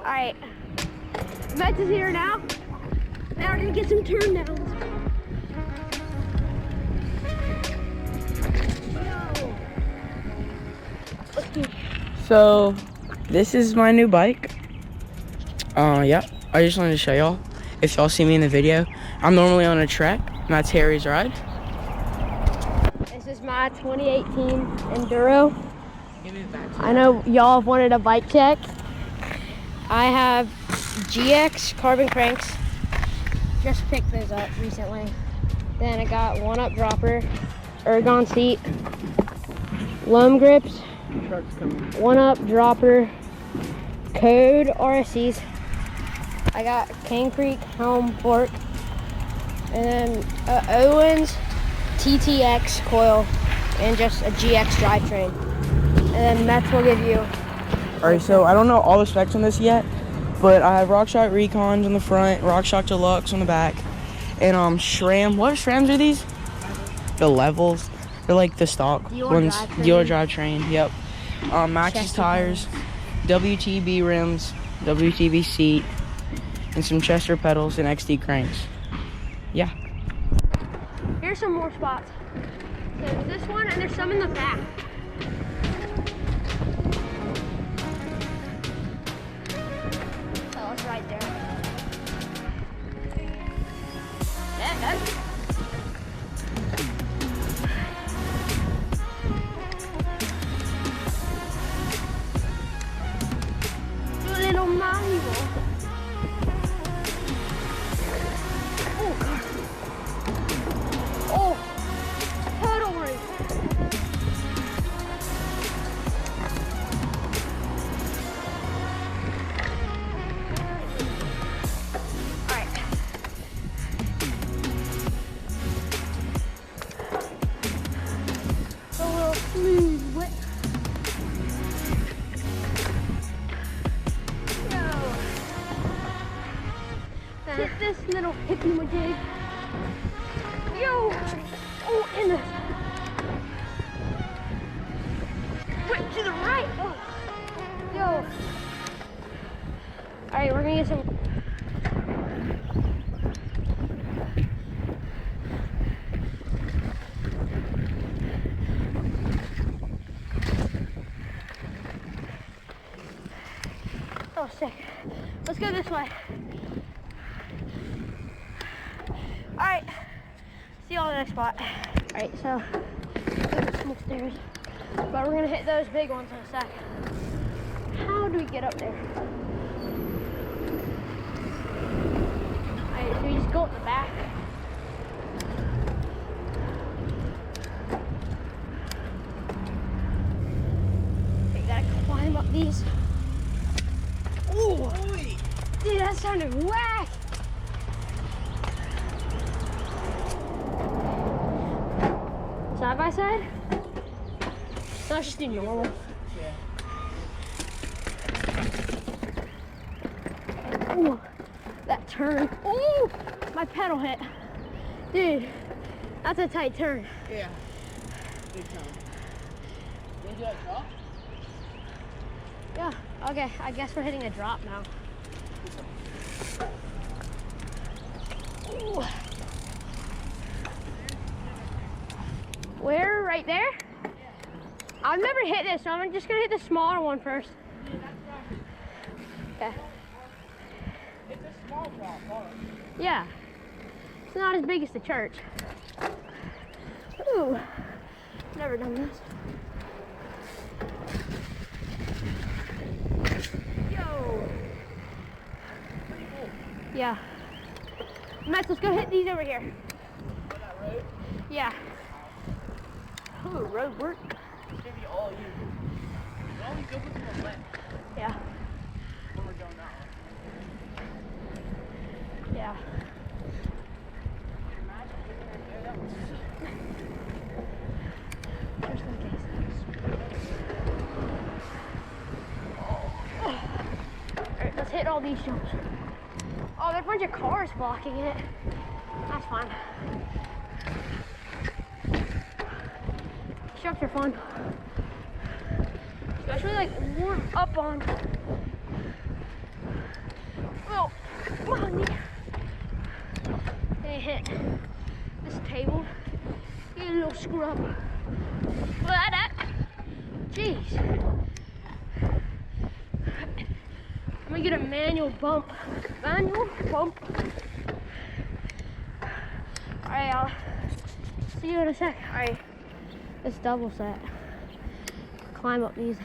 Alright. Mets is here now. Now we're gonna get some turn downs. So, this is my new bike. Yeah, I just wanted to show y'all. If y'all see me in the video, I'm normally on a Trek. That's Harry's ride. This is my 2018 Enduro. I know y'all have wanted a bike check. I have GX carbon cranks. Just picked those up recently. Then I got one up dropper, ergon seat, loam grips, one up dropper, code RSCs. I got Cane Creek helm fork, and then Owens TTX coil, and just a GX drivetrain. And then Mets will give you. Alright, so I don't know all the specs on this yet, but I have RockShox Recons on the front, RockShox Deluxe on the back, and SRAM. What SRAMs are these? The levels. They're like the stock ones. Dior drivetrain. Yep. Maxxis tires, WTB rims, WTB seat, and some Chester pedals and XD cranks. Yeah. Here's some more spots. So there's this one, and there's some in the back. Oh, it's right there. Yeah, that's. Do a little Mario. Oh, God. Oh, pedal race. All right. A little smooth wet. Hit this little hippie majig. Yo! Oh, in this. Whip to the right. Oh. Yo. Alright, we're gonna get some. Oh, sick. Let's go this way. Alright, see y'all in the next spot. Alright, so there's small stairs, but we're gonna hit those big ones in a sec. How do we get up there? Alright, so we just go up the back. Okay, you gotta climb up these. Ooh, dude, that sounded whack. Side by side? Let's just do normal. Ooh, that turn. Ooh, my pedal hit. Dude, that's a tight turn. Yeah. Big time. You want to do that drop? Yeah, okay, I guess we're hitting a drop now. Ooh. Where? Right there? Yeah. I've never hit this, so I'm just gonna hit the smaller one first. Yeah, that's right. Okay. It's a small drop, bar. Yeah. It's not as big as the church. Ooh. Never done this. Yo. Pretty cool. Yeah. Mets, let's go hit these over here. On that road? Yeah. Ooh, road work. It's gonna be all you. Why don't we go with the left? Yeah. When we're going that way. Yeah. Imagine getting right there. That was Just in case. Alright, let's hit all these jumps. Oh, there's a bunch of cars blocking it. That's fine. Jumps are fun. Especially like warm up on. Oh, come on, Nick. They hit this table. You little scrub. Look at that. Jeez. I'm gonna get a manual bump. Manual bump. Alright, I'll see you in a sec. Alright, let's double set. Climb up these.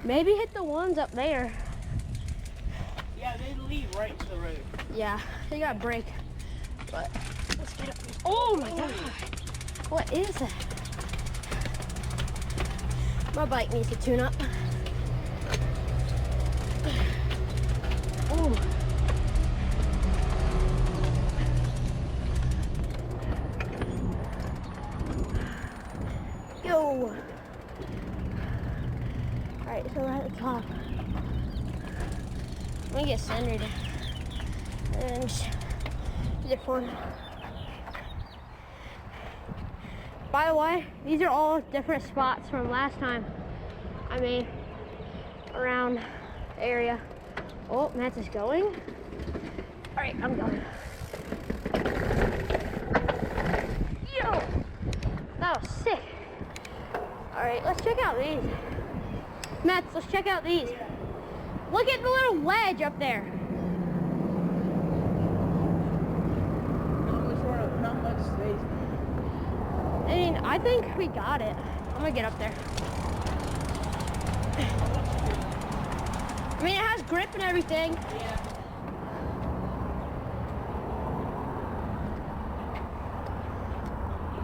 Maybe hit the ones up there. Yeah, they lead right to the road. Yeah, they got a break. But let's get up. Oh my god. What is that? My bike needs to tune up. Ooh. Yo. Alright, so we're at the top. Let me get centered. And just zip one. By the way, these are all different spots from last time. I mean, around the area. Oh, Matt's is going. All right, I'm going. Yo, that was sick. All right, let's check out these. Matt, let's check out these. Look at the little wedge up there. Not much space. I mean, I think we got it. I'm gonna get up there. I mean, it has grip and everything. Yeah.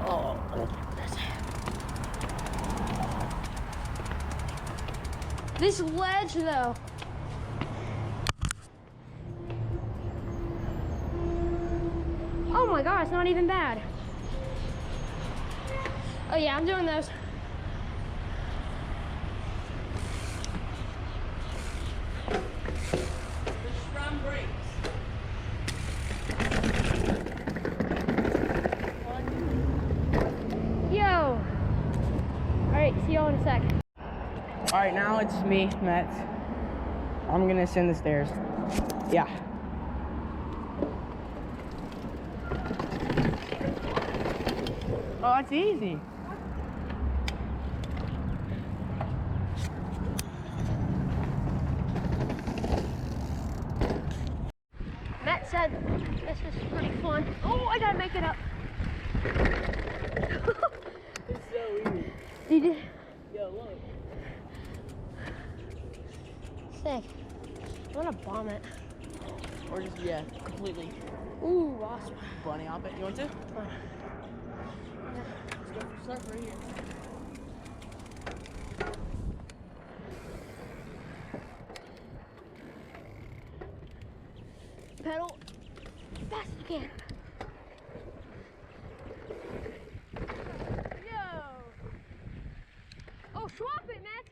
Oh, this ledge though. Oh my god, it's not even bad. Oh yeah, I'm doing those. The SRAM brakes. Yo. All right, see y'all in a sec. All right, now it's me, Matt. I'm gonna ascend the stairs. Yeah. Oh, that's easy. Matt said this is pretty fun. Oh, I gotta make it up. It's so easy. Did you? Yo, look. Sick. I'm gonna bomb it. Or just, yeah, completely Ooh, awesome. bunny hop it. You want to? Fun. Let's go for surf right here. Pedal fast as you can. Yo. Oh, swap it, Matt.